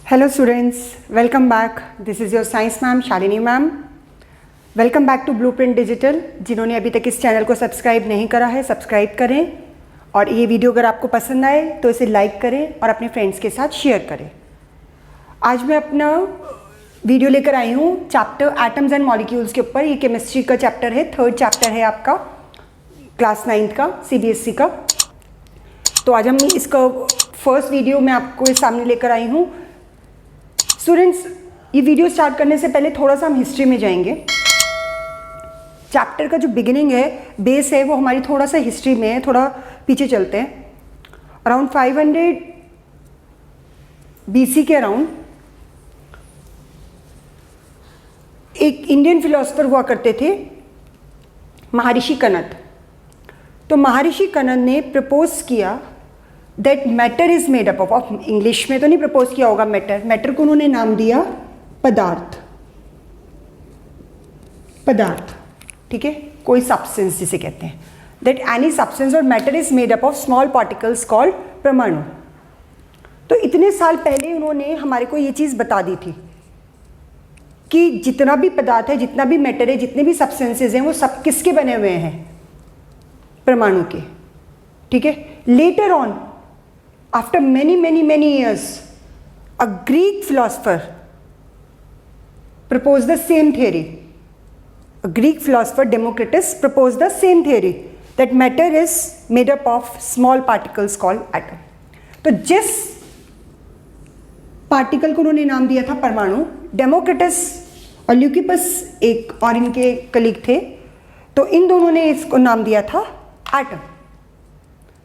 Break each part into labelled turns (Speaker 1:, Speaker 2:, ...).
Speaker 1: Hello students, welcome back. This is your science ma'am Shalini ma'am. Welcome back to Blueprint Digital. जिन्होंने अभी तक इस channel को subscribe नहीं करा है, सब्सक्राइब करें और ये वीडियो अगर आपको पसंद आए तो इसे लाइक करें और अपने फ्रेंड्स के साथ शेयर करें. आज मैं अपना वीडियो लेकर आई हूँ चैप्टर एटम्स एंड मॉलिक्यूल्स के ऊपर. ये केमिस्ट्री का चैप्टर है, थर्ड चैप्टर है आपका क्लास 9th का CBSE का. तो आज हम इसका फर्स्ट वीडियो मैं आपको इस सामने लेकर आई हूँ. स्टूडेंट्स, ये वीडियो स्टार्ट करने से पहले थोड़ा सा हम हिस्ट्री में जाएंगे. चैप्टर का जो बिगिनिंग है, बेस है, वो हमारी थोड़ा सा हिस्ट्री में है. थोड़ा पीछे चलते हैं. अराउंड 500 BC के अराउंड एक इंडियन फिलोसोफर हुआ करते थे, महर्षि कनद. तो महर्षि कनद ने प्रपोज किया that matter is made up of, English में तो नहीं प्रपोज किया होगा मैटर को उन्होंने नाम दिया पदार्थ. पदार्थ, ठीक है, कोई सब्सटेंस जिसे कहते हैं. दैट एनी सब्सटेंस और matter is made up of small particles called परमाणु. तो इतने साल पहले उन्होंने हमारे को ये चीज़ बता दी थी कि जितना भी पदार्थ है, जितना भी मैटर है, जितने भी सब्सटेंसेज हैं, वो सब किसके बने हुए हैं? परमाणु के. ठीक है. Later on, after many years, a Greek philosopher proposed the same theory. A Greek philosopher, Democritus, proposed the same theory that matter is made up of small particles called atom. तो जिस पार्टिकल को उन्होंने नाम दिया था परमाणु, Democritus और ल्यूकिपस एक और इनके कलीग थे, तो इन दोनों ने इसको नाम दिया था एटम.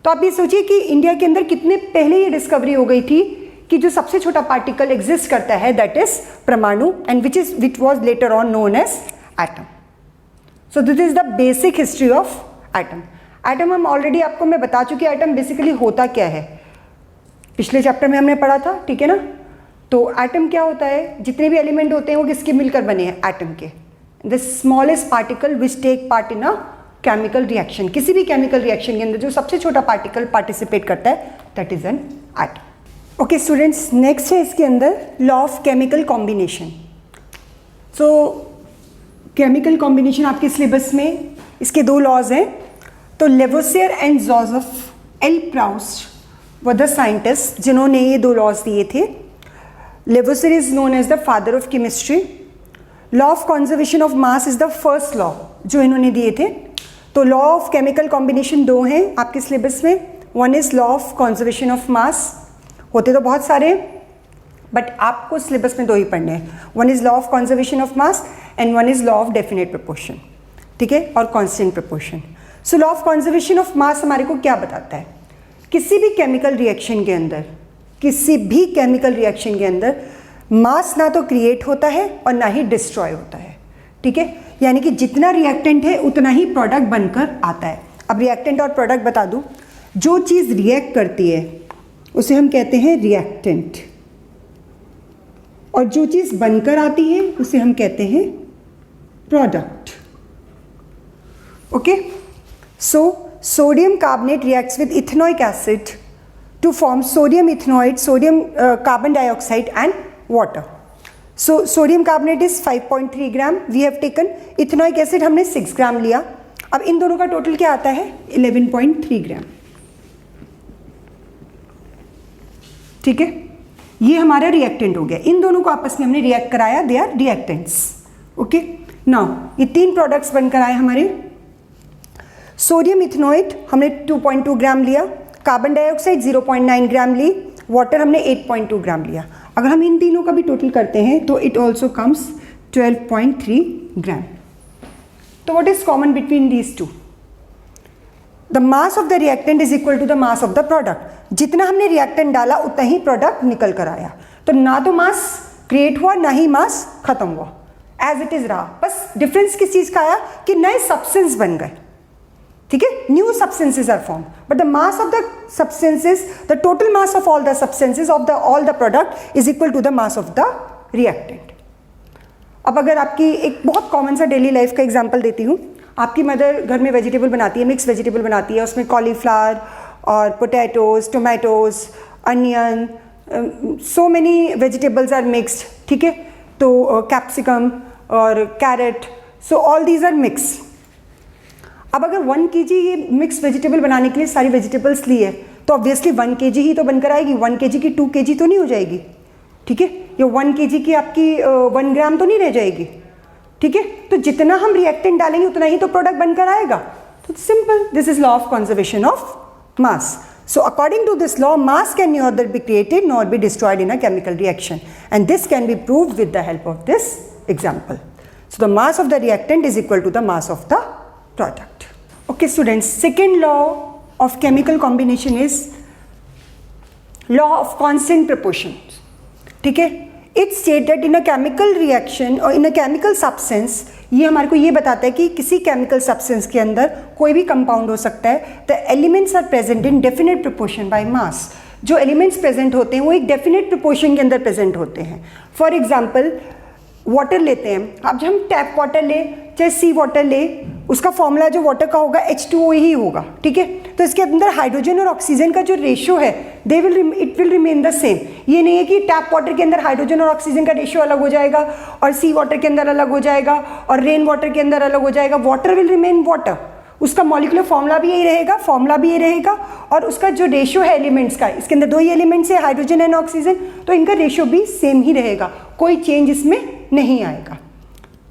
Speaker 1: तो आप ये सोचिए कि इंडिया के अंदर कितने पहले ये डिस्कवरी हो गई थी कि जो सबसे छोटा पार्टिकल एग्जिस्ट करता है दैट इज परमाणु, and which was later on known as atom. So this is the basic history of atom. Atom हम ऑलरेडी आपको मैं बता चुकी, एटम बेसिकली होता क्या है, पिछले चैप्टर में हमने पढ़ा था, ठीक है ना. तो एटम क्या होता है? जितने भी एलिमेंट होते हैं वो किसके मिलकर बने हैं? एटम के. The smallest particle which take part in a chemical reaction. किसी भी केमिकल रिएक्शन के अंदर जो सबसे छोटा पार्टिकल पार्टिसिपेट करता है that is an atom. Okay students, next है इसके अंदर law of chemical combination. So chemical combination आपके सिलेबस में इसके दो लॉज हैं. तो Lavoisier and Joseph L Proust were the scientist जिन्होंने ये दो लॉज दिए थे. Lavoisier is known as the father of chemistry. Law of conservation of mass is the first law जो इन्होंने दिए थे. तो लॉ ऑफ केमिकल कॉम्बिनेशन दो हैं आपके सिलेबस में. One is law of conservation of मास. होते तो बहुत सारे, बट आपको सिलेबस में दो ही पढ़ने हैं. One is law of conservation of mass and one is law of definite proportion, ठीक है, और constant proportion. So law of conservation of मास हमारे को क्या बताता है? किसी भी केमिकल रिएक्शन के अंदर, किसी भी केमिकल रिएक्शन के अंदर मास ना तो क्रिएट होता है और ना ही डिस्ट्रॉय होता है. ठीक है, यानी कि जितना रिएक्टेंट है उतना ही प्रोडक्ट बनकर आता है. अब रिएक्टेंट और प्रोडक्ट बता दूं. जो चीज़ रिएक्ट करती है उसे हम कहते हैं रिएक्टेंट, और जो चीज़ बनकर आती है उसे हम कहते हैं product. Okay. So sodium carbonate reacts with ethanoic acid to form sodium ethanoate, sodium carbon dioxide and water. So sodium carbonate is 5.3 gram. We have taken ethanoic acid, हमने 6 ग्राम लिया. अब इन दोनों का टोटल क्या आता है? 11.3 ग्राम. ठीक है, ये हमारा रिएक्टेंट हो गया. इन दोनों को आपस में हमने रिएक्ट कराया, they are reactants. Okay. Now ये तीन प्रोडक्ट्स बनकर आए हमारे. सोडियम इथेनोइड हमने 2.2 ग्राम लिया, कार्बन डाइऑक्साइड 0.9 ग्राम ली, वाटर हमने 8.2 ग्राम लिया. अगर हम इन तीनों का भी टोटल करते हैं तो इट ऑल्सो कम्स 12.3 ग्राम. तो what is common between these two? The mass of the reactant is equal to the mass of the product. जितना हमने रिएक्टेंट डाला उतना ही प्रोडक्ट निकल कर आया. तो ना तो मास क्रिएट हुआ ना ही मास खत्म हुआ, एज इट इज रहा. बस डिफरेंस किस चीज का आया कि नए सब्सटेंस बन गए. ठीक है, new substances are form, but the mass of the substances, the total mass of all the substances of the all the product is equal to the mass of the reactant. अब अगर आपकी एक बहुत common सा daily life का example देती हूँ. आपकी मदर घर में वेजिटेबल बनाती है, मिक्स वेजिटेबल बनाती है, उसमें कॉलीफ्लावर और potatoes, tomatoes, onion, so many vegetables are mixed, ठीक है, तो कैप्सिकम और carrot, so all these are mix. अब अगर 1 kg ये मिक्स वेजिटेबल बनाने के लिए सारी वेजिटेबल्स ली है तो ऑब्वियसली 1 kg ही तो बनकर आएगी, 1 kg की 2 kg तो नहीं हो जाएगी, ठीक है, ये 1 kg की आपकी 1 ग्राम तो नहीं रह जाएगी, ठीक है, तो जितना हम रिएक्टेंट डालेंगे उतना ही तो प्रोडक्ट बनकर आएगा। तो simple, this is law of conservation of mass. So according to this law, mass can neither be created nor be destroyed in a chemical reaction, and this can be proved with the help of this example. So the mass of the reactant is equal to the mass of the product. Okay students, second law of chemical combination is law of constant proportions. ठीक है, it states that in a chemical reaction or in a chemical substance, ये हमारे को ये बताता है कि किसी केमिकल सब्सटेंस के अंदर कोई भी कंपाउंड हो सकता है। The elements are present in definite proportion by mass. जो एलिमेंट्स प्रेजेंट होते हैं वो एक डेफिनेट प्रोपोर्शन के अंदर प्रेजेंट होते हैं। फॉर एग्जांपल वाटर लेते हैं, अब जब हम टैप वाटर ले चाहे सी वाटर ले, उसका फॉर्मूला जो वाटर का होगा H2O ही होगा, ठीक है, तो इसके अंदर हाइड्रोजन और ऑक्सीजन का जो रेशियो है it will remain the same. ये नहीं है कि टैप वाटर के अंदर हाइड्रोजन और ऑक्सीजन का रेशियो अलग हो जाएगा और सी वाटर के अंदर अलग हो जाएगा और रेन वाटर के अंदर अलग हो जाएगा। वाटर विल रिमेन वाटर, उसका मॉलिक्यूलर फॉर्मूला भी यही रहेगा, फॉर्मूला भी ये रहेगा, और उसका जो रेशियो है एलिमेंट्स का, इसके अंदर 2 ही एलिमेंट्स है, हाइड्रोजन एंड ऑक्सीजन, तो इनका रेशियो भी सेम ही रहेगा, कोई चेंज इसमें नहीं आएगा।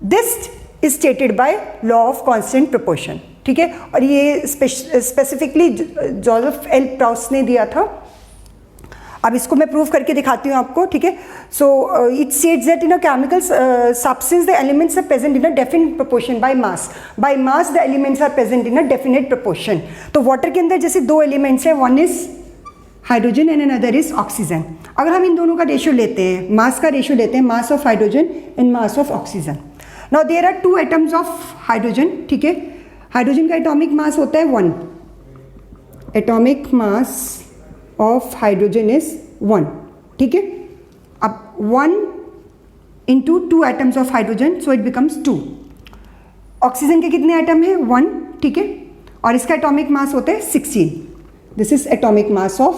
Speaker 1: This is stated by law of constant proportion, ठीक है, और ये स्पेसिफिकली जोसेफ एल प्राउस ने दिया था। अब इसको मैं प्रूव करके दिखाती हूँ आपको, ठीक है। So it states that in a chemical substance the elements are present in a definite proportion by mass the elements are present in a definite proportion. तो वाटर के अंदर जैसे 2 एलिमेंट्स हैं, one is hydrogen and another is oxygen. अगर हम इन दोनों का ratio लेते हैं, मास का रेशियो लेते हैं, mass of hydrogen and mass of oxygen. Now there are 2 atoms of hydrogen, ठीक है, हाइड्रोजन का एटॉमिक मास होता है 1, atomic mass of hydrogen is 1, ठीक है। अब 1 into 2 atoms of hydrogen, so it becomes 2। Oxygen के कितने एटम है? 1, ठीक है, और इसका एटॉमिक मास होता है 16। This is atomic mass of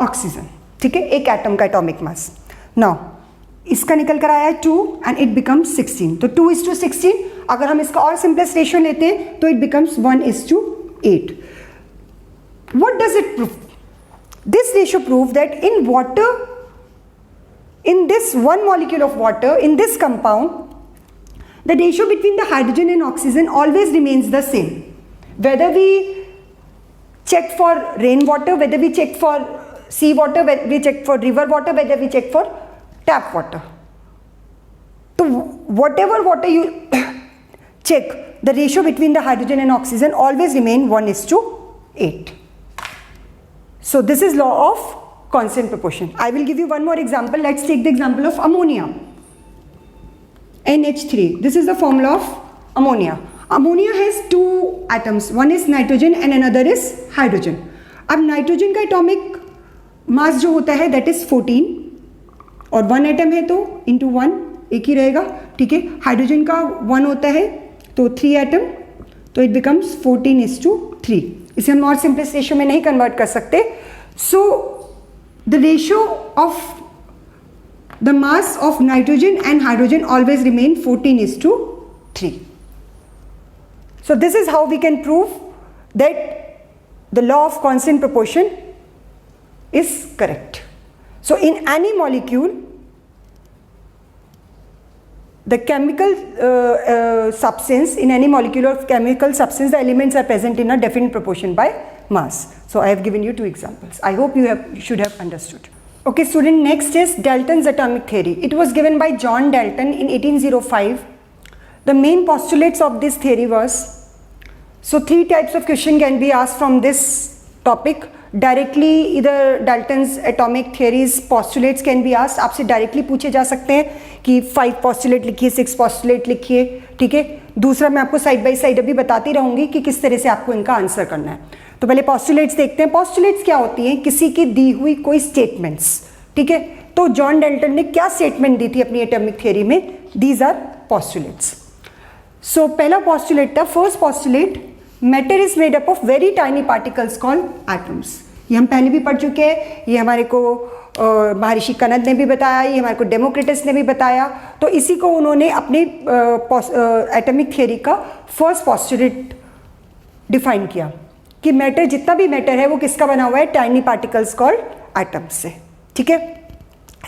Speaker 1: oxygen, ठीक है, एक एटम का एटॉमिक मास। नाउ इसका निकल कर आया है 2 एंड इट बिकम्स 16, तो 2:16। अगर हम इसका और सिंपलेस्ट रेशियो लेते हैं तो it becomes 1:8। What does it prove? This ratio proves that in water, in this one molecule of water, in this compound, the ratio between the hydrogen and oxygen always remains the same. Whether we check for rainwater, whether we check for sea water, whether we check for river water, whether we check for tap water. So whatever water you check, the ratio between the hydrogen and oxygen always remain 1:8. So this is law of constant proportion. I will give you one more example. Let's take the example of ammonia, NH3. This is the formula of ammonia. Ammonia has 2 atoms. One is nitrogen and another is hydrogen. अब nitrogen का atomic mass जो होता है that is 14, और 1 atom है तो into 1 एक ही रहेगा, ठीक है। हाइड्रोजन का 1 होता है तो 3 एटम, तो इट बिकम्स 14:3। इसे हम और सिंपलेस्ट रेशियो में नहीं कन्वर्ट कर सकते। So the ratio of the mass of nitrogen and hydrogen always remain 14:3। So this is how we can prove that the law of constant proportion is correct. So in any molecule the chemical substance, in any molecule of chemical substance, the elements are present in a definite proportion by mass. So I have given you 2 examples. I hope you should have understood. Okay student, next is Dalton's atomic theory. It was given by John Dalton in 1805. The main postulates of this theory was, so 3 types of question can be asked from this topic. Directly इधर Dalton's atomic theories postulates can be asked, आपसे directly पूछे जा सकते हैं कि 5 postulate लिखिए, 6 postulate लिखिए, ठीक है। दूसरा मैं आपको साइड बाय साइड अभी बताती रहूँगी कि किस तरह से आपको इनका आंसर करना है। तो पहले पॉस्टुलेट्स देखते हैं। पॉस्टुलेट्स क्या होती हैं? किसी की दी हुई कोई स्टेटमेंट्स, ठीक है। तो जॉन डाल्टन ने क्या स्टेटमेंट दी थी अपनी एटॉमिक थ्योरी में? These are postulates. सो पहला पॉस्टुलेट था, first postulate, matter is made up of very tiny particles called atoms. ये हम पहले भी पढ़ चुके हैं, ये हमारे को महर्षि कनद ने भी बताया, ये हमारे को डेमोक्रिटस ने भी बताया। तो इसी को उन्होंने अपने एटॉमिक थियरी का फर्स्ट पॉस्टुलेट डिफाइन किया कि मैटर, जितना भी मैटर है वो किसका बना हुआ है, टाइनी पार्टिकल्स कॉल्ड एटम्स से। ठीक है।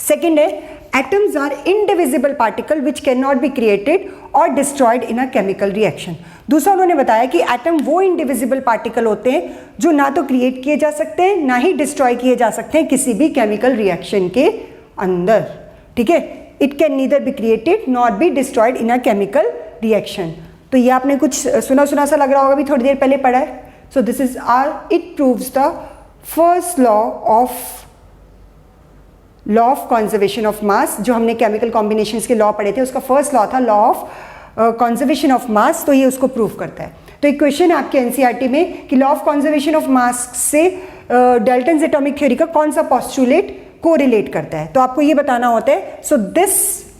Speaker 1: सेकेंड है, atoms are indivisible particle which can not be created और destroyed in a chemical reaction. दूसरा उन्होंने बताया कि एटम वो इनडिविजिबल पार्टिकल होते हैं जो ना तो क्रिएट किए जा सकते हैं ना ही डिस्ट्रॉय किए जा सकते हैं किसी भी केमिकल रिएक्शन के अंदर। ठीक है। It can neither be created not be destroyed in a chemical reaction. तो ये आपने कुछ सुना सुना सा लग रहा होगा, भी थोड़ी देर पहले पढ़ा है। सो this is it proves the first law of conservation of मास। जो हमने केमिकल कॉम्बिनेशंस के लॉ पढ़े थे, उसका फर्स्ट लॉ था लॉ ऑफ कंजर्वेशन ऑफ मास। तो ये उसको प्रूव करता है। तो एक क्वेश्चन है आपके एनसीईआरटी में कि लॉ ऑफ कंजर्वेशन ऑफ मास से डाल्टन्स एटॉमिक थ्योरी का कौन सा पॉस्टुलेट कोरिलेट करता है। तो आपको ये बताना होता है, so this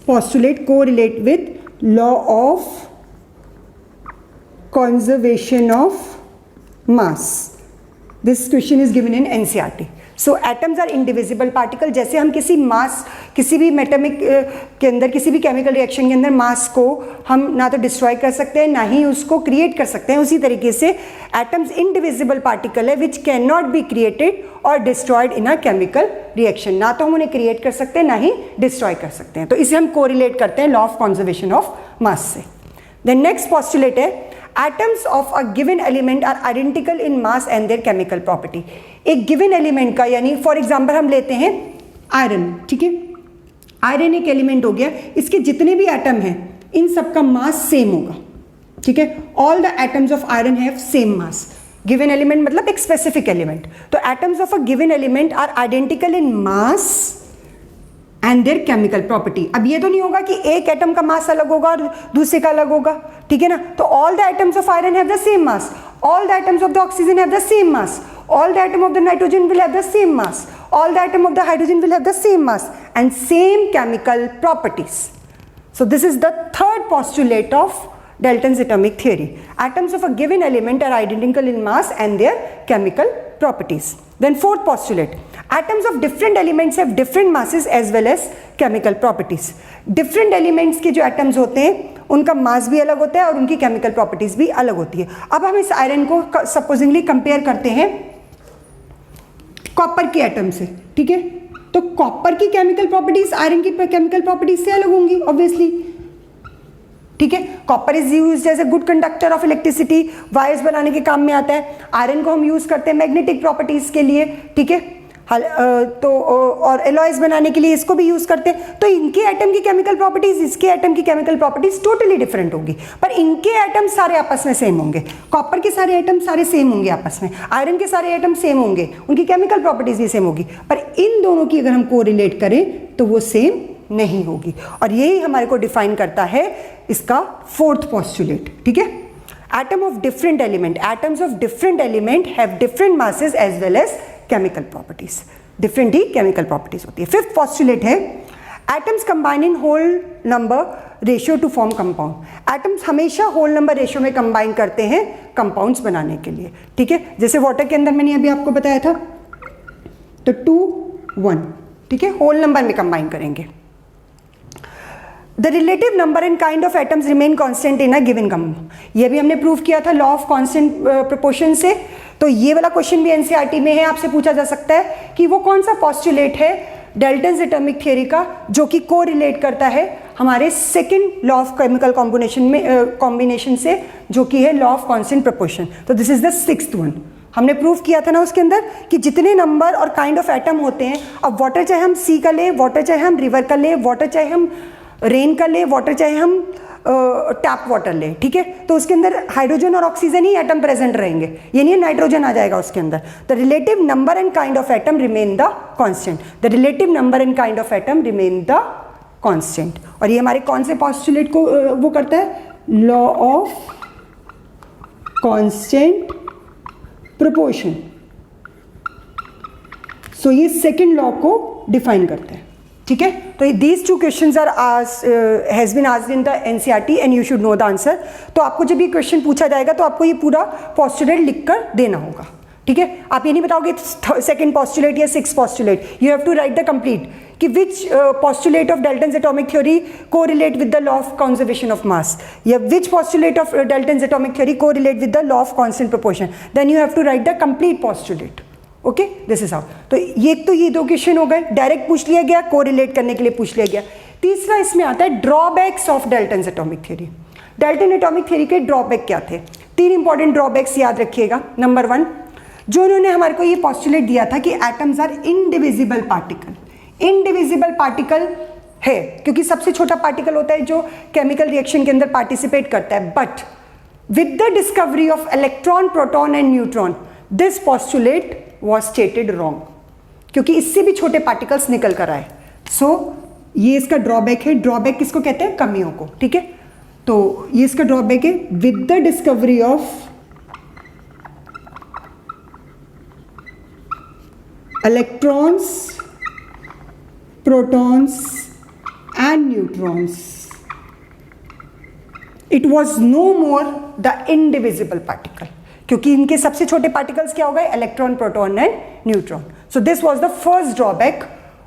Speaker 1: postulate correlate with law of conservation of mass. This question is given in NCERT. So atoms are indivisible particle। जैसे हम किसी मास, किसी भी मेटमिक के अंदर, किसी भी केमिकल रिएक्शन के अंदर मास को हम ना तो डिस्ट्रॉय कर सकते हैं ना ही उसको क्रिएट कर सकते हैं, उसी तरीके से एटम्स इनडिविजिबल पार्टिकल है which can not be created और destroyed in a chemical reaction. ना तो हम उन्हें क्रिएट कर सकते हैं ना ही डिस्ट्रॉय कर सकते हैं। तो इसे हम कोरिलेट करते हैं लॉ ऑफ कंजर्वेशन ऑफ मास से। देन नेक्स्ट पॉस्टुलेट है, atoms of a given element are identical in mass and their chemical property। एक given element का, यानी फॉर एग्जाम्पल हम लेते हैं आयरन। ठीक है। आयरन एक एलिमेंट हो गया, इसके जितने भी एटम हैं इन सब का मास सेम होगा। ठीक है। All the atoms of iron have same mass. Given element मतलब एक स्पेसिफिक एलिमेंट। तो atoms of a given element are identical in mass and their chemical property. अब ये तो नहीं होगा कि एक एटम का मास अलग होगा और दूसरे का अलग होगा। ठीक है ना। तो all the atoms of iron have the same mass, all the atoms of the oxygen have the same mass, all the atom of the nitrogen will have the same mass, all the atom of the hydrogen will have the same mass and same chemical properties. So this is the third postulate of Dalton's atomic theory. Atoms of a given element are identical in mass and their chemical properties. Then fourth postulate, atoms of different elements have different masses as well as chemical properties. Different elements के जो atoms होते हैं उनका मास भी अलग होता है और उनकी केमिकल प्रॉपर्टीज भी अलग होती है। अब हम इस आयरन को सपोजिंगली कंपेयर करते हैं कॉपर के एटम से। ठीक है। तो कॉपर की केमिकल प्रॉपर्टीज आयरन की केमिकल प्रॉपर्टीज से अलग होंगी ऑब्वियसली। ठीक है। Copper is used as a good conductor of electricity, wires बनाने के काम में आता है। आयरन को हम यूज करते हैं मैग्नेटिक प्रॉपर्टीज के लिए। ठीक है। तो और एलॉयज बनाने के लिए इसको भी यूज करते हैं। तो इनके एटम की केमिकल प्रॉपर्टीज, इसके एटम की केमिकल प्रॉपर्टीज टोटली डिफरेंट होंगी, पर इनके एटम सारे आपस में सेम होंगे। कॉपर के सारे एटम सारे सेम होंगे आपस में, आयरन के सारे एटम सेम होंगे, उनकी केमिकल प्रॉपर्टीज भी सेम होगी, पर इन दोनों की अगर हम कोरिलेट करें तो वो सेम नहीं होगी। और यही हमारे को डिफाइन करता है इसका फोर्थ पॉस्टुलेट। ठीक है। Atom of different element, atoms of different element have different masses as well as chemical properties. Different ही केमिकल प्रॉपर्टीज होती है। फिफ्थ पॉस्टुलेट है, atoms combine in whole number ratio to form compound. Atoms हमेशा whole number ratio में combine करते हैं compounds बनाने के लिए। ठीक है। जैसे वाटर के अंदर मैंने अभी आपको बताया था, तो 2 1। ठीक है। होल नंबर में कंबाइन करेंगे। The relative number and kind of atoms remain constant in a given compound. ये भी हमने प्रूव किया था लॉ ऑफ कांस्टेंट प्रोपोर्शन से। तो ये वाला क्वेश्चन भी एनसीईआरटी में है, आपसे पूछा जा सकता है कि वो कौन सा पॉस्टुलेट है डाल्टन्स एटॉमिक थ्योरी का जो कि कोरिलेट करता है हमारे second law of chemical combination से, जो कि है लॉ ऑफ कांस्टेंट प्रोपोर्शन। तो this is the sixth one. हमने प्रूव किया था ना उसके अंदर कि जितने नंबर और काइंड ऑफ एटम होते हैं, अब वाटर चाहे हम सी का ले, वाटर चाहे हम रिवर का ले, वाटर चाहे हम रेन का ले, वाटर चाहे हम टैप वाटर ले। ठीक है। तो उसके अंदर हाइड्रोजन और ऑक्सीजन ही एटम प्रेजेंट रहेंगे, ये नहीं नाइट्रोजन आ जाएगा उसके अंदर। The relative number and kind of atom remain the constant. The relative number and kind of atom remain the constant. और ये हमारे कौन से पॉस्टुलेट को वो करता है? Law of constant proportion. So ये सेकंड लॉ को डिफाइन करता है। ठीक है, तो these two questions are has been asked in the NCERT and you should know the answer. तो आपको जब ये क्वेश्चन पूछा जाएगा तो आपको ये पूरा पॉस्टुलेट लिखकर देना होगा, ठीक है। आप ये नहीं बताओगे सेकंड पॉस्टुलेट या six postulate, you have to write the complete कि which postulate of Dalton's atomic theory correlate with the law of conservation of mass, या which postulate of Dalton's atomic theory correlate with the law of constant proportion, then you have to write the complete postulate. Okay, this is how. तो ये दो question हो गए, direct पूछ लिया गया, correlate करने के लिए पूछ लिया गया। तीसरा इसमें आता है drawbacks of Dalton's atomic theory. Dalton atomic theory के ड्रॉबैक क्या थे? तीन इंपॉर्टेंट ड्रॉबैक्स याद रखिएगा। नंबर वन, जो उन्होंने हमारे को ये पॉस्टुलेट दिया था कि atoms are indivisible particle. Indivisible particle है क्योंकि सबसे छोटा पार्टिकल होता है जो केमिकल रिएक्शन के अंदर पार्टिसिपेट करता है, but with the discovery of electron, proton and neutron this postulate was stated wrong, क्योंकि इससे भी छोटे पार्टिकल्स निकल कर आए। सो ये इसका ड्रॉबैक है। ड्रॉबैक किसको कहते हैं? कमियों को, ठीक है। तो ये इसका ड्रॉबैक है, with the discovery of electrons, protons and neutrons it was no more the indivisible particle, क्योंकि इनके सबसे छोटे पार्टिकल्स क्या हो गए? Electron, proton and neutron. So this was the first drawback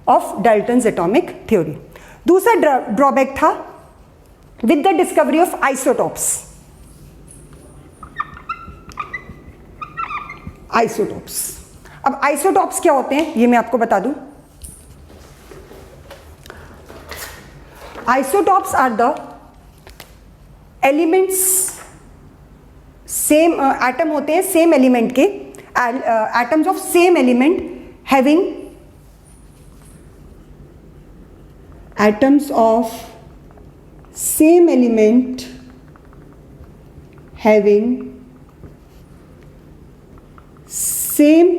Speaker 1: of Dalton's atomic theory. दूसरा drawback था with the discovery of isotopes. Isotopes, अब आइसोटॉप्स क्या होते हैं ये मैं आपको बता दूं। Isotopes are the elements, same atom होते हैं सेम एलिमेंट के, atoms of same element having, atoms of same element having same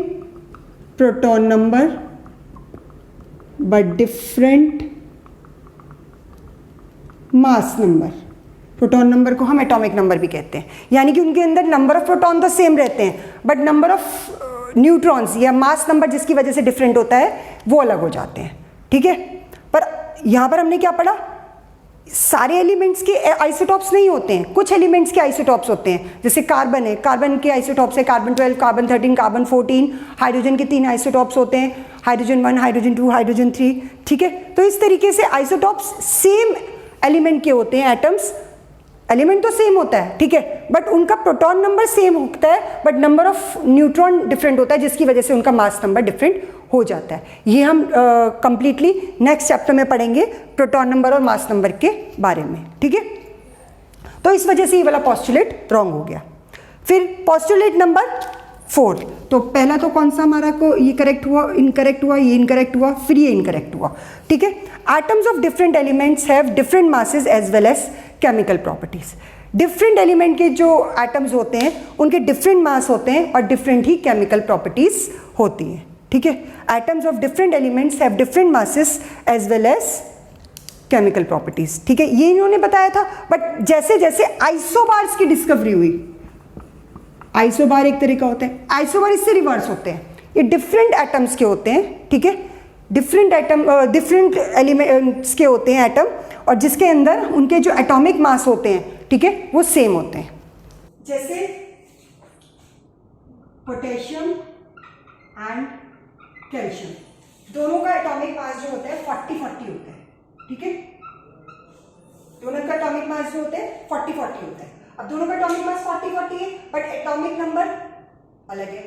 Speaker 1: proton number but different mass number. Proton number को हम एटॉमिक नंबर भी कहते हैं, यानी कि उनके अंदर नंबर ऑफ प्रोटॉन तो सेम रहते हैं बट नंबर ऑफ न्यूट्रॉन्स या मास नंबर जिसकी वजह से डिफरेंट होता है वो अलग हो जाते हैं, ठीक है। पर यहां पर हमने क्या पढ़ा? सारे एलिमेंट्स के आइसोटॉप्स नहीं होते हैं, कुछ एलिमेंट्स के आइसोटॉप्स होते हैं। जैसे कार्बन है, कार्बन के आइसोटॉप्स है कार्बन 12, कार्बन 13, कार्बन 14। हाइड्रोजन के 3 आइसोटॉप्स होते हैं, हाइड्रोजन 1, हाइड्रोजन 2, हाइड्रोजन 3, ठीक है। तो इस तरीके से आइसोटॉप्स सेम एलिमेंट के होते हैं, एटम्स, एलिमेंट तो सेम होता है, ठीक है, बट उनका प्रोटॉन नंबर सेम होता है but number of neutron different होता है, जिसकी वजह से उनका मास नंबर डिफरेंट हो जाता है। ये हम कंप्लीटली नेक्स्ट चैप्टर में पढ़ेंगे प्रोटॉन नंबर और मास नंबर के बारे में, ठीक है। तो इस वजह से ये वाला पॉस्टुलेट रॉन्ग हो गया। फिर पॉस्टुलेट नंबर 4, तो पहला तो कौन सा हमारा को ये करेक्ट हुआ, इनकरेक्ट हुआ, ये इनकरेक्ट हुआ, फिर ये इनकरेक्ट हुआ, ठीक है। Atoms of different elements have different masses as well as chemical properties. Different element के जो एटम्स होते हैं उनके डिफरेंट मास होते हैं और डिफरेंट ही केमिकल प्रॉपर्टीज होती हैं, ठीक है। Atoms of different elements have different masses as well as chemical properties, ठीक है, ये इन्होंने बताया था। बट जैसे जैसे आइसोबार्स की डिस्कवरी हुई, आइसोबार एक तरीका होता है, आइसोबार इससे रिवर्स होते हैं, ये डिफरेंट एटम्स के होते हैं, ठीक है, डिफरेंट एटम, डिफरेंट एलिमेंट्स के होते हैं एटम, और जिसके अंदर उनके जो एटॉमिक मास होते हैं, ठीक है, वो सेम होते हैं। जैसे पोटेशियम एंड कैल्शियम, दोनों का एटॉमिक मास जो होता है 40-40 होता है, ठीक है, दोनों का एटॉमिक मास जो होते हैं 40-40 होता है। अब दोनों का एटॉमिक मास 40-40 है बट एटॉमिक नंबर अलग है,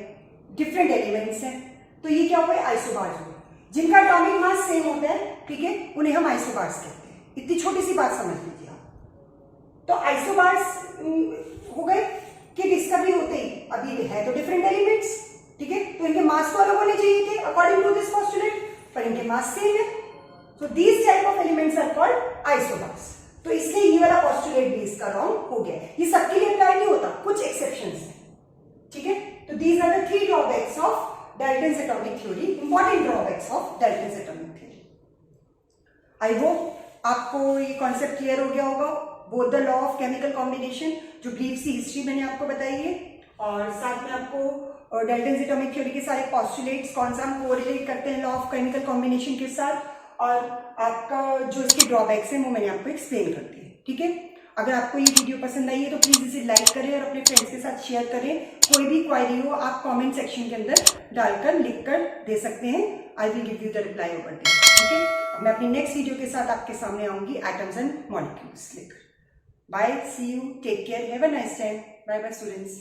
Speaker 1: डिफरेंट एलिमेंट्स हैं, तो ये क्या हुआ? आइसोबार्स हुए। जिनका एटॉमिक मास सेम होता है, ठीक है, उन्हें हम आइसोबार्स कहते हैं। इतनी छोटी सी बात समझ लीजिए आप। तो आइसोबार्स हो गए कि डिस्कवरी होते ही, अभी है तो डिफरेंट एलिमेंट्स, ठीक है, तो इनके मास तो अलग होने चाहिए थे अकॉर्डिंग टू दिस पोस्टुलेट, पर इनके मास सेम है। तो these type of elements are called isobars. तो इसलिए ये वाला पोस्टुलेट भी इसका रॉन्ग हो गया। ये सबके लिए अप्लाई नहीं होता, कुछ एक्सेप्शंस हैं, ठीक है। तो these are the 3 drawbacks of Dalton's atomic theory, important drawbacks of Dalton's atomic theory. I hope आपको ये कॉन्सेप्ट क्लियर हो गया होगा, both the law of chemical combination जो ब्रीफ सी हिस्ट्री मैंने आपको बताई है, और साथ में आपको Dalton's atomic theory के सारे पोस्टुलेट्स कौन सा हम कोरिलेट करते हैं लॉ ऑफ केमिकल कॉम्बिनेशन के साथ, और आपका जो इसके ड्रॉबैक्स हैं वो मैंने आपको एक्सप्लेन कर दिए। ठीक है, अगर आपको ये वीडियो पसंद आई है तो प्लीज़ इसे लाइक करें और अपने फ्रेंड्स के साथ शेयर करें। कोई भी क्वायरी हो आप कमेंट सेक्शन के अंदर डालकर लिख कर दे सकते हैं। I will give you the reply over there. ठीक है, मैं अपनी नेक्स्ट वीडियो के साथ आपके सामने आऊंगी एटम्स एंड मॉलिक्यूल्स लेकर। Bye, see you, take care, have a nice time. Bye bye students.